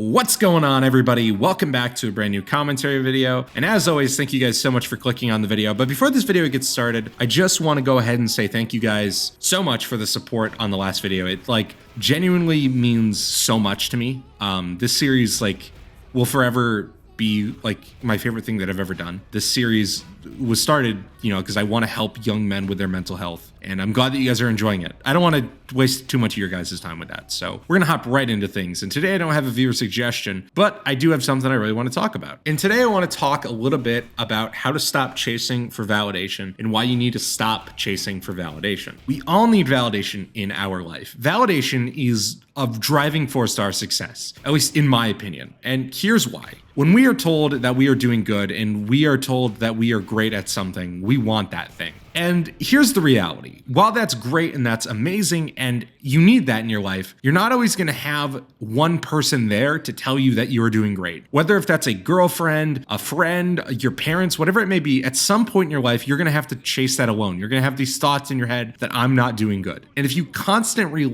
What's going on, everybody? Welcome back to a brand new commentary video. And as always, thank you guys so much for clicking on the video. But before this video gets started, I just want to go ahead and say thank you guys so much for the support on the last video. It genuinely means so much to me. This series will forever be my favorite thing that I've ever done. This series was started, because I want to help young men with their mental health. And I'm glad that you guys are enjoying it. I don't want to waste too much of your guys' time with that. So we're going to hop right into things. And today I don't have a viewer suggestion, but I do have something I really want to talk about. And today I want to talk a little bit about how to stop chasing for validation and why you need to stop chasing for validation. We all need validation in our life. Validation is a driving force to our success, at least in my opinion. And here's why. When we are told that we are doing good and we are told that we are great at something, we want that thing. And here's the reality. While that's great and that's amazing and you need that in your life, you're not always going to have one person there to tell you that you are doing great. Whether if that's a girlfriend, a friend, your parents, whatever it may be, at some point in your life, you're going to have to chase that alone. You're going to have these thoughts in your head that I'm not doing good. And if you constantly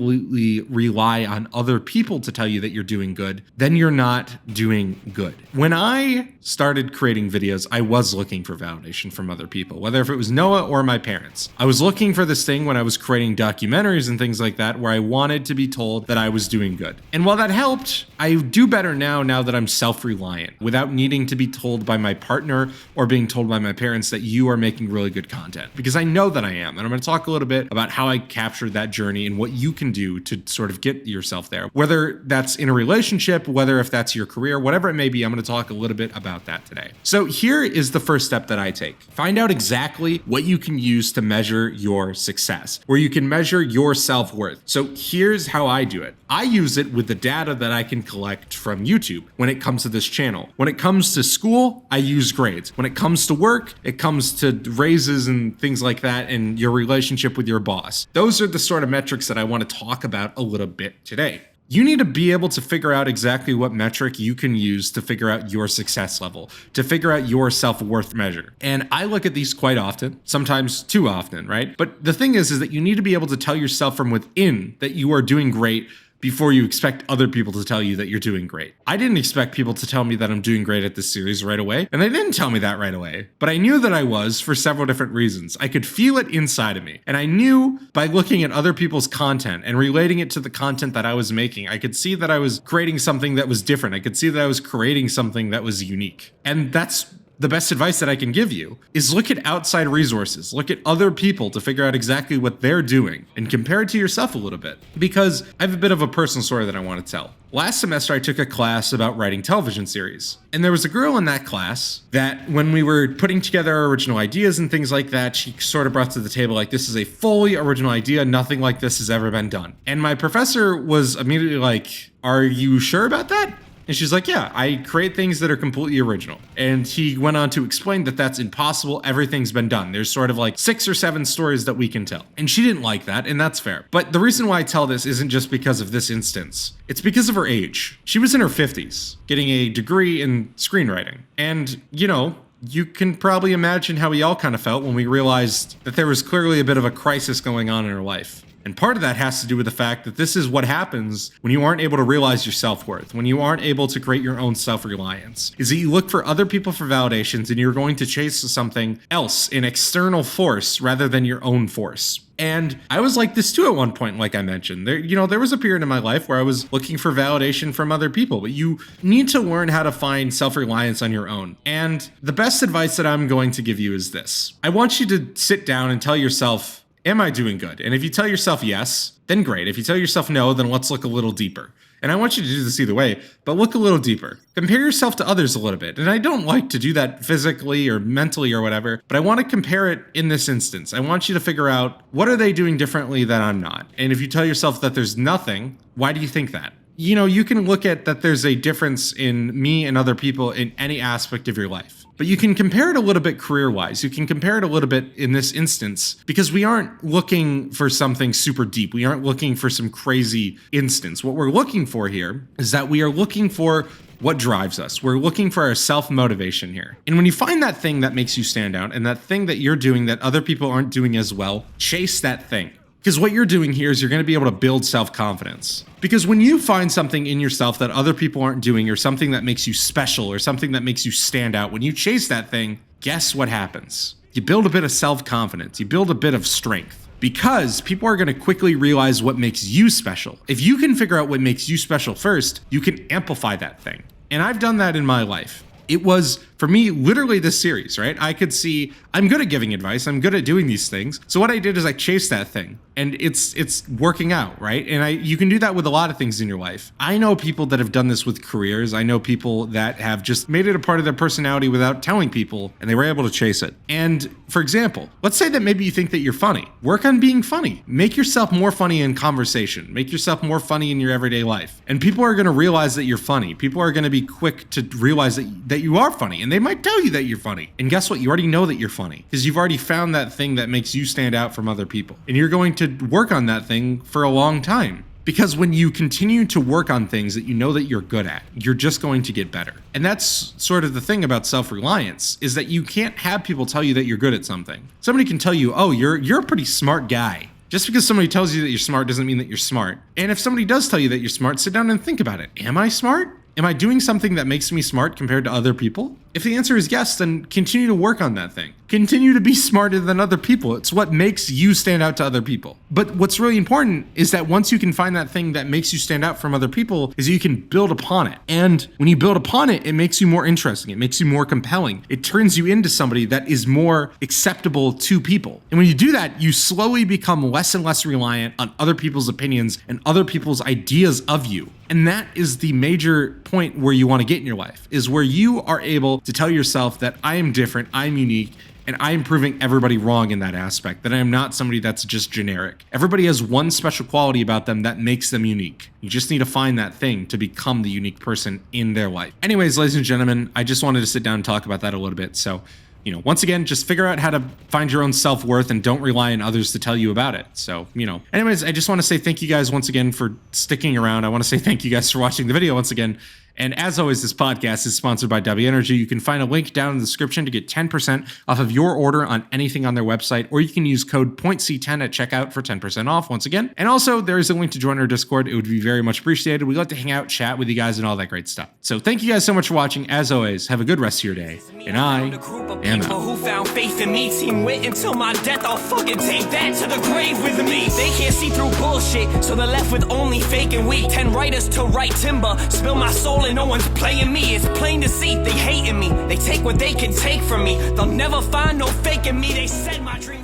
rely on other people to tell you that you're doing good, then you're not doing good. When I started creating videos, I was looking for validation from other people, whether if it was Noah or my parents. I was looking for this thing when I was creating documentaries and things like that, where I wanted to be told that I was doing good. And while that helped, I do better now that I'm self-reliant, without needing to be told by my partner or being told by my parents that you are making really good content, because I know that I am. And I'm going to talk a little bit about how I captured that journey and what you can do to sort of get yourself there, whether that's in a relationship, whether if that's your career, whatever it may be. I'm going to talk a little bit about that today. So here is the first step that I take. Find out exactly what you can use to measure your success, where you can measure your self-worth. So here's how I do it. I use it with the data that I can collect from YouTube when it comes to this channel. When it comes to school, I use grades. When it comes to work, it comes to raises and things like that and your relationship with your boss. Those are the sort of metrics that I want to talk about a little bit today. You need to be able to figure out exactly what metric you can use to figure out your success level, to figure out your self-worth measure. And I look at these quite often, sometimes too often, right? But the thing is that you need to be able to tell yourself from within that you are doing great before you expect other people to tell you that you're doing great. I didn't expect people to tell me that I'm doing great at this series right away, and they didn't tell me that right away. But I knew that I was for several different reasons. I could feel it inside of me. And I knew by looking at other people's content and relating it to the content that I was making, I could see that I was creating something that was different. I could see that I was creating something that was unique. And that's the best advice that I can give you is look at outside resources, look at other people to figure out exactly what they're doing and compare it to yourself a little bit. Because I have a bit of a personal story that I want to tell. Last semester, I took a class about writing television series. And there was a girl in that class that when we were putting together our original ideas and things like that, she sort of brought to the table this is a fully original idea. Nothing like this has ever been done. And my professor was immediately like, "Are you sure about that?" And she's like, "Yeah, I create things that are completely original." And he went on to explain that that's impossible. Everything's been done. There's sort of 6 or 7 stories that we can tell. And she didn't like that, and that's fair. But the reason why I tell this isn't just because of this instance. It's because of her age. She was in her 50s, getting a degree in screenwriting. And, you can probably imagine how we all kind of felt when we realized that there was clearly a bit of a crisis going on in her life. And part of that has to do with the fact that this is what happens when you aren't able to realize your self-worth, when you aren't able to create your own self-reliance, is that you look for other people for validations and you're going to chase something else, an external force, rather than your own force. And I was like this too at one point, like I mentioned. There was a period in my life where I was looking for validation from other people, but you need to learn how to find self-reliance on your own. And the best advice that I'm going to give you is this. I want you to sit down and tell yourself, am I doing good? And if you tell yourself yes, then great. If you tell yourself no, then let's look a little deeper. And I want you to do this either way, but look a little deeper. Compare yourself to others a little bit. And I don't like to do that physically or mentally or whatever, but I want to compare it in this instance. I want you to figure out, what are they doing differently that I'm not? And if you tell yourself that there's nothing, why do you think that? You can look at that there's a difference in me and other people in any aspect of your life. But you can compare it a little bit career-wise. You can compare it a little bit in this instance because we aren't looking for something super deep. We aren't looking for some crazy instance. What we're looking for here is that we are looking for what drives us. We're looking for our self-motivation here. And when you find that thing that makes you stand out and that thing that you're doing that other people aren't doing as well, chase that thing. Because what you're doing here is you're going to be able to build self-confidence. Because when you find something in yourself that other people aren't doing, or something that makes you special, or something that makes you stand out, when you chase that thing, guess what happens? You build a bit of self-confidence. You build a bit of strength. Because people are going to quickly realize what makes you special. If you can figure out what makes you special first, you can amplify that thing. And I've done that in my life. It was, for me, literally this series, right? I could see, I'm good at giving advice. I'm good at doing these things. So what I did is I chased that thing, and it's working out, right? And you can do that with a lot of things in your life. I know people that have done this with careers. I know people that have just made it a part of their personality without telling people, and they were able to chase it. And for example, let's say that maybe you think that you're funny. Work on being funny. Make yourself more funny in conversation. Make yourself more funny in your everyday life. And people are going to realize that you're funny. People are going to be quick to realize that you are funny, and they might tell you that you're funny. And guess what? You already know that you're funny because you've already found that thing that makes you stand out from other people. And you're going to work on that thing for a long time. Because when you continue to work on things that you know that you're good at, you're just going to get better. And that's sort of the thing about self-reliance, is that you can't have people tell you that you're good at something. Somebody can tell you, oh, you're a pretty smart guy. Just because somebody tells you that you're smart doesn't mean that you're smart. And if somebody does tell you that you're smart, sit down and think about it. Am I smart? Am I doing something that makes me smart compared to other people? If the answer is yes, then continue to work on that thing. Continue to be smarter than other people. It's what makes you stand out to other people. But what's really important is that once you can find that thing that makes you stand out from other people, is you can build upon it. And when you build upon it, it makes you more interesting. It makes you more compelling. It turns you into somebody that is more acceptable to people. And when you do that, you slowly become less and less reliant on other people's opinions and other people's ideas of you. And that is the major point where you want to get in your life, is where you are able to tell yourself that I am different, I'm unique, and I am proving everybody wrong in that aspect, that I am not somebody that's just generic. Everybody has one special quality about them that makes them unique. You just need to find that thing to become the unique person in their life. Anyways, ladies and gentlemen, I just wanted to sit down and talk about that a little bit. So, once again, just figure out how to find your own self-worth and don't rely on others to tell you about it. So, anyways, I just want to say thank you guys once again for sticking around. I want to say thank you guys for watching the video once again. And as always, this podcast is sponsored by W Energy. You can find a link down in the description to get 10% off of your order on anything on their website, or you can use code POINTC10 at checkout for 10% off once again. And also, there is a link to join our Discord. It would be very much appreciated. We like to hang out, chat with you guys, and all that great stuff. So thank you guys so much for watching. As always, have a good rest of your day. And I am out. Who found faith in me, team wit until my death. I'll fucking take that to the grave with me. They can't see through bullshit, so they're left with only fake and weak. 10 writers to write timber, spill my soul and no one's playing me. It's plain to see they hating me. They take what they can take from me. They'll never find no fake in me. They said my dream